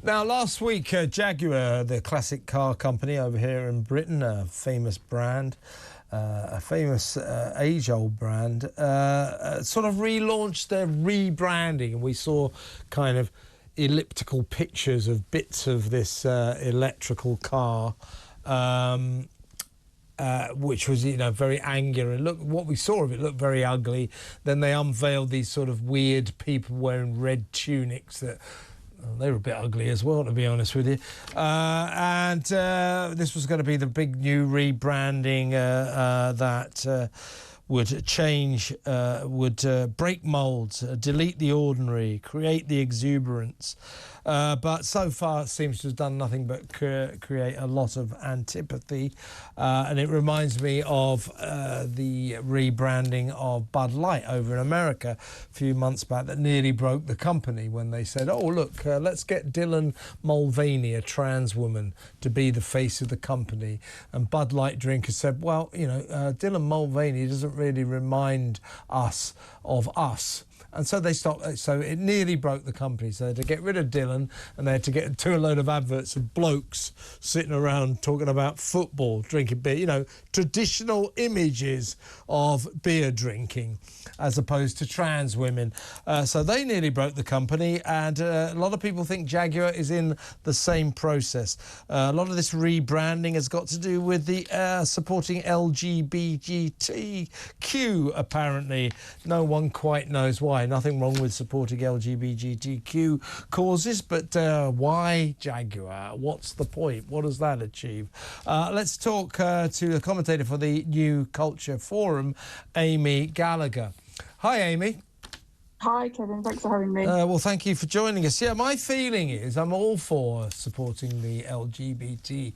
Now, last week, Jaguar, the classic car company over here in Britain, a famous brand, a famous age-old brand, sort of relaunched their rebranding, and we saw kind of elliptical pictures of bits of this electrical car, which was, you know, very angular. And look, what we saw of it looked very ugly. Then they unveiled these sort of weird people wearing red tunics that... they were a bit ugly as well, to be honest with you. This was going to be the big new rebranding that would change, would break moulds, delete the ordinary, create the exuberance. But so far it seems to have done nothing but create a lot of antipathy. And it reminds me of the rebranding of Bud Light over in America a few months back that nearly broke the company when they said, oh, look, let's get Dylan Mulvaney, a trans woman, to be the face of the company. And Bud Light drinkers said, well, you know, Dylan Mulvaney doesn't really remind us of us. And so they stopped. So it nearly broke the company. So they had to get rid of Dylan, and they had to get to a load of adverts of blokes sitting around talking about football, drinking beer. You know, traditional images of beer drinking, as opposed to trans women. So they nearly broke the company, and a lot of people think Jaguar is in the same process. A lot of this rebranding has got to do with the supporting LGBTQ. Apparently, no one quite knows why. Nothing wrong with supporting LGBTQ causes, but why Jaguar? What's the point? What does that achieve? Let's talk to the commentator for the New Culture Forum, Amy Gallagher. Hi, Amy. Hi, Kevin. Thanks for having me. Well, thank you for joining us. Yeah, my feeling is I'm all for supporting the LGBTQ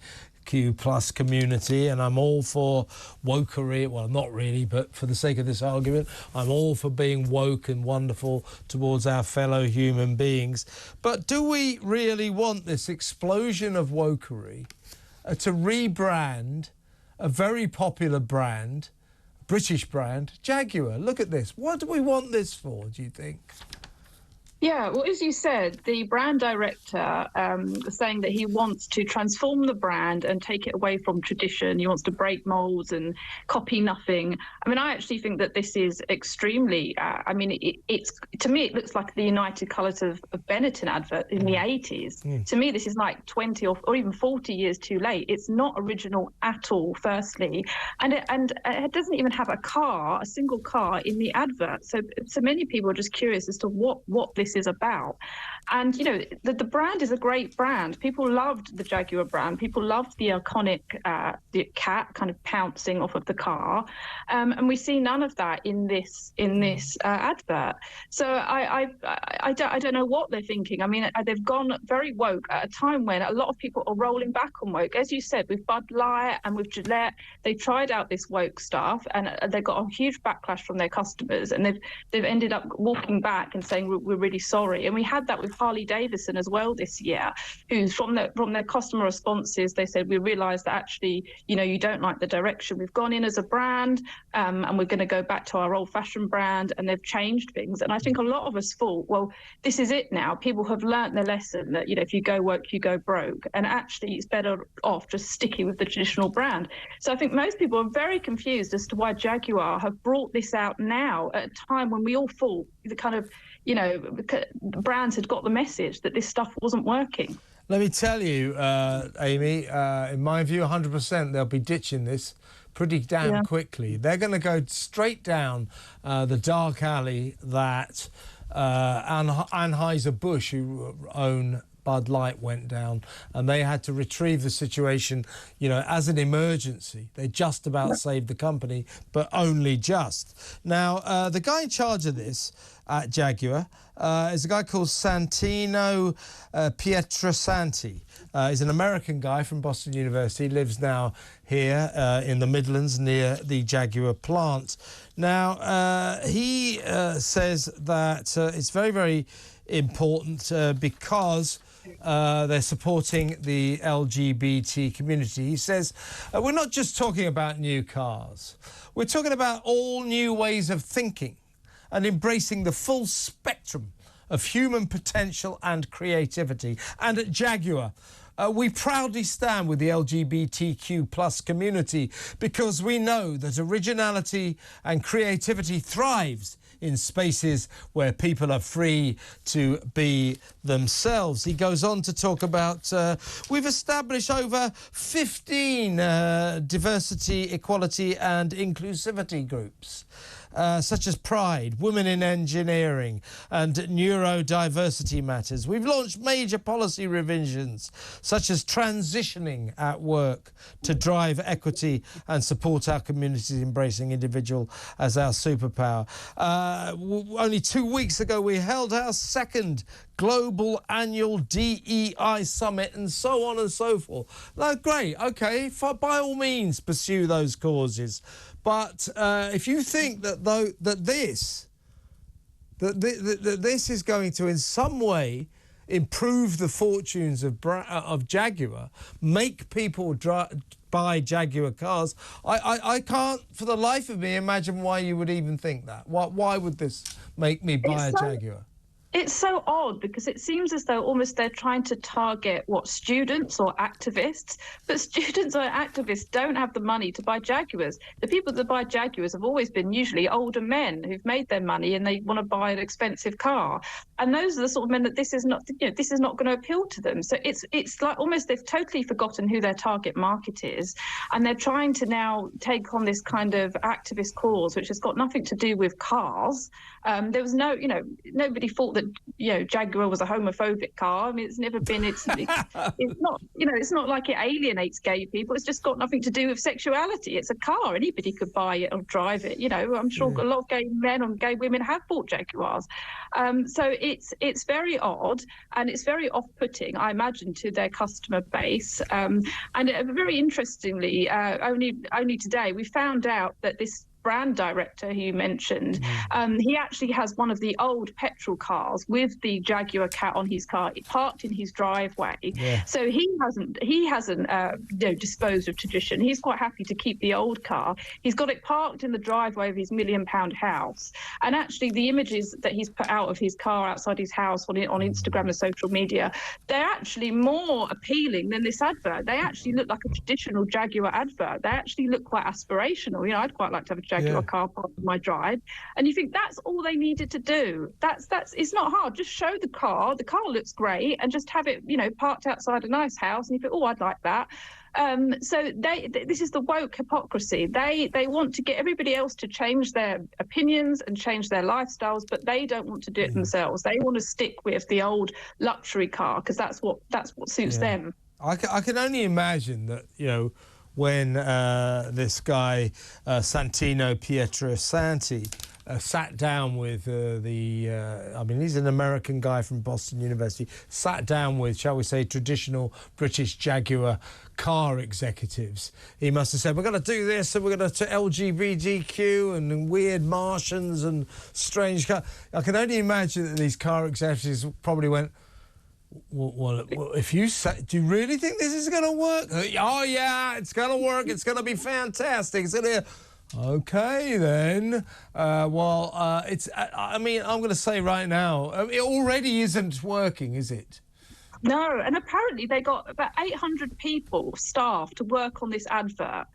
plus community, and I'm all for wokery. Well, not really, but for the sake of this argument, I'm all for being woke and wonderful towards our fellow human beings. But do we really want this explosion of wokery to rebrand a very popular brand, British brand, Jaguar? Look at this. What do we want this for, do you think? Yeah, well, as you said, the brand director was saying that he wants to transform the brand and take it away from tradition. He wants to break molds and copy nothing. I mean, I actually think that this is extremely, I mean, it's to me, it looks like the United Colours of Benetton advert in the 80s. To me, this is like 20 or even 40 years too late. It's not original at all, firstly. And it doesn't even have a single car in the advert. So many people are just curious as to what this is about. And you know, the brand is a great brand. People loved the Jaguar brand. People loved the iconic the cat kind of pouncing off of the car, and we see none of that in this advert. So I don't know what they're thinking. I mean, they've gone very woke at a time when a lot of people are rolling back on woke. As you said, with Bud Light and with Gillette, they tried out this woke stuff, and they got a huge backlash from their customers, and they've ended up walking back and saying we're really sorry. And we had that with Harley Davidson as well this year, who's from their customer responses, they said, we realized that actually, you know, you don't like the direction we've gone in as a brand, and we're going to go back to our old-fashioned brand, and they've changed things. And I think a lot of us thought, well, this is it now. People have learnt their lesson that, you know, if you go woke, you go broke, and actually it's better off just sticking with the traditional brand. So I think most people are very confused as to why Jaguar have brought this out now at a time when we all thought the kind of, you know, brands had got the message that this stuff wasn't working. Let me tell you, Amy, in my view, 100% they'll be ditching this pretty damn quickly. They're going to go straight down the dark alley that Anheuser-Busch, who own Bud Light, went down, and they had to retrieve the situation, you know, as an emergency. They just about saved the company, but only just. Now, the guy in charge of this at Jaguar is a guy called Santino Pietrasanti. He's an American guy from Boston University. He lives now here in the Midlands near the Jaguar plant. Now, he says that it's very, very important because they're supporting the LGBT community. He says, we're not just talking about new cars. We're talking about all new ways of thinking and embracing the full spectrum of human potential and creativity. And at Jaguar, we proudly stand with the LGBTQ plus community because we know that originality and creativity thrives in spaces where people are free to be themselves. He goes on to talk about we've established over 15 diversity, equality and inclusivity groups. Such as Pride, Women in Engineering and Neurodiversity Matters. We've launched major policy revisions such as transitioning at work to drive equity and support our communities embracing individual as our superpower. Only 2 weeks ago we held our second global annual DEI summit and so on and so forth. Now, great, okay, by all means pursue those causes. But if you think that this is going to in some way improve the fortunes of Jaguar, make people buy Jaguar cars, I can't for the life of me imagine why you would even think that. Why would this make me buy a Jaguar? It's so odd because it seems as though almost they're trying to target students or activists, but students or activists don't have the money to buy Jaguars. The people that buy Jaguars have always been usually older men who've made their money and they want to buy an expensive car. And those are the sort of men that this is not going to appeal to them. So it's like almost they've totally forgotten who their target market is, and they're trying to now take on this kind of activist cause, which has got nothing to do with cars. There was nobody thought that Jaguar was a homophobic car. I mean, it's never been. It's not. It's not like it alienates gay people. It's just got nothing to do with sexuality. It's a car. Anybody could buy it or drive it. I'm sure a lot of gay men and gay women have bought Jaguars. So it's very odd and it's very off-putting, I imagine, to their customer base. And very interestingly, only today we found out that this brand director who you mentioned, he actually has one of the old petrol cars with the Jaguar cat on his car parked in his driveway. So he hasn't disposed of tradition. He's quite happy to keep the old car. He's got it parked in the driveway of his £1 million house, and actually the images that he's put out of his car outside his house on Instagram and social media, they're actually more appealing than this advert. They actually look like a traditional Jaguar advert. They actually look quite aspirational. I'd quite like to have a Jaguar car parked in my drive, and you think that's all they needed to do. That's it's not hard. Just show the car looks great, and just have it parked outside a nice house, and you think, oh, I'd like that. So this is the woke hypocrisy. They want to get everybody else to change their opinions and change their lifestyles, but they don't want to do it themselves. They want to stick with the old luxury car because that's what suits them. I can only imagine that when this guy, Santino Pietrosanti, sat down with he's an American guy from Boston University, sat down with, shall we say, traditional British Jaguar car executives. He must have said, we're going to do this and we're going to LGBTQ and weird Martians and strange cars. I can only imagine that these car executives probably went, well, if you say, do you really think this is going to work? Oh, yeah, it's going to work. It's going to be fantastic. It's going to... Okay, then. I'm going to say right now, it already isn't working, is it? No, and apparently they got about 800 people, staff, to work on this advert.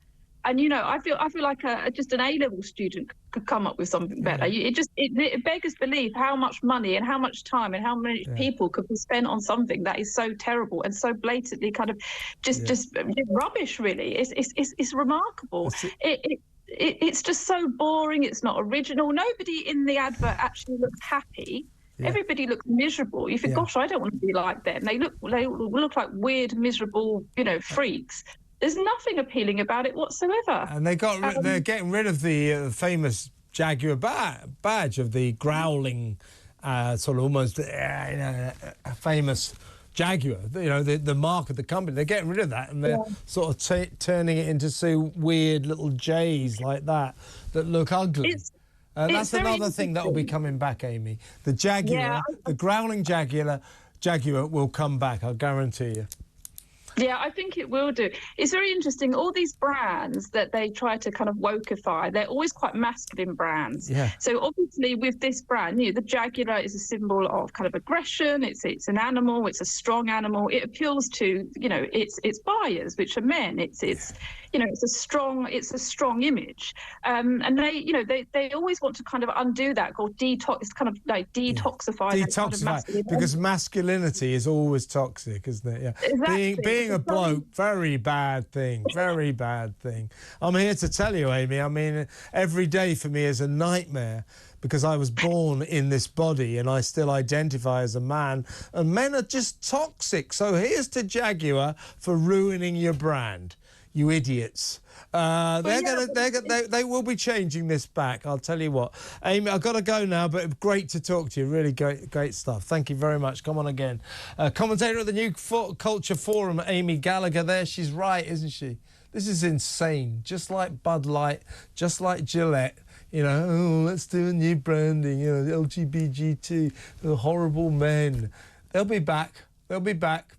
And I feel like just an A-level student could come up with something better. It beggars belief how much money and how much time and how many people could be spent on something that is so terrible and so blatantly kind of just rubbish. Really, it's remarkable. It's just so boring. It's not original. Nobody in the advert actually looks happy. Everybody looks miserable. You think, gosh, I don't want to be like them. They look like weird, miserable, freaks. There's nothing appealing about it whatsoever. And they're getting rid of the famous Jaguar badge of the growling, sort of almost famous Jaguar. The mark of the company. They're getting rid of that, and they're sort of turning it into some weird little J's like that look ugly. That's another thing that will be coming back, Amy. The Jaguar, the growling Jaguar will come back. I guarantee you. Yeah, I think it will do. It's very interesting. All these brands that they try to kind of wokeify, they're always quite masculine brands. Yeah. So obviously with this brand, the Jaguar is a symbol of kind of aggression. It's an animal. It's a strong animal. It appeals to, its buyers, which are men. It's a strong image. And they always want to kind of undo that, or detox. It's kind of like detoxify. Detoxify, kind of masculine because masculinity is always toxic, isn't it? Yeah. Exactly. Being a bloke, very bad thing, very bad thing. I'm here to tell you, Amy, I mean, every day for me is a nightmare because I was born in this body and I still identify as a man, and men are just toxic. So here's to Jaguar for ruining your brand. You idiots. They will be changing this back. I'll tell you what. Amy, I've got to go now, but great to talk to you. Really great stuff. Thank you very much. Come on again. Commentator at the New Culture Forum, Amy Gallagher there. She's right, isn't she? This is insane. Just like Bud Light, just like Gillette. Let's do a new branding, LGBT, horrible men. They'll be back. They'll be back.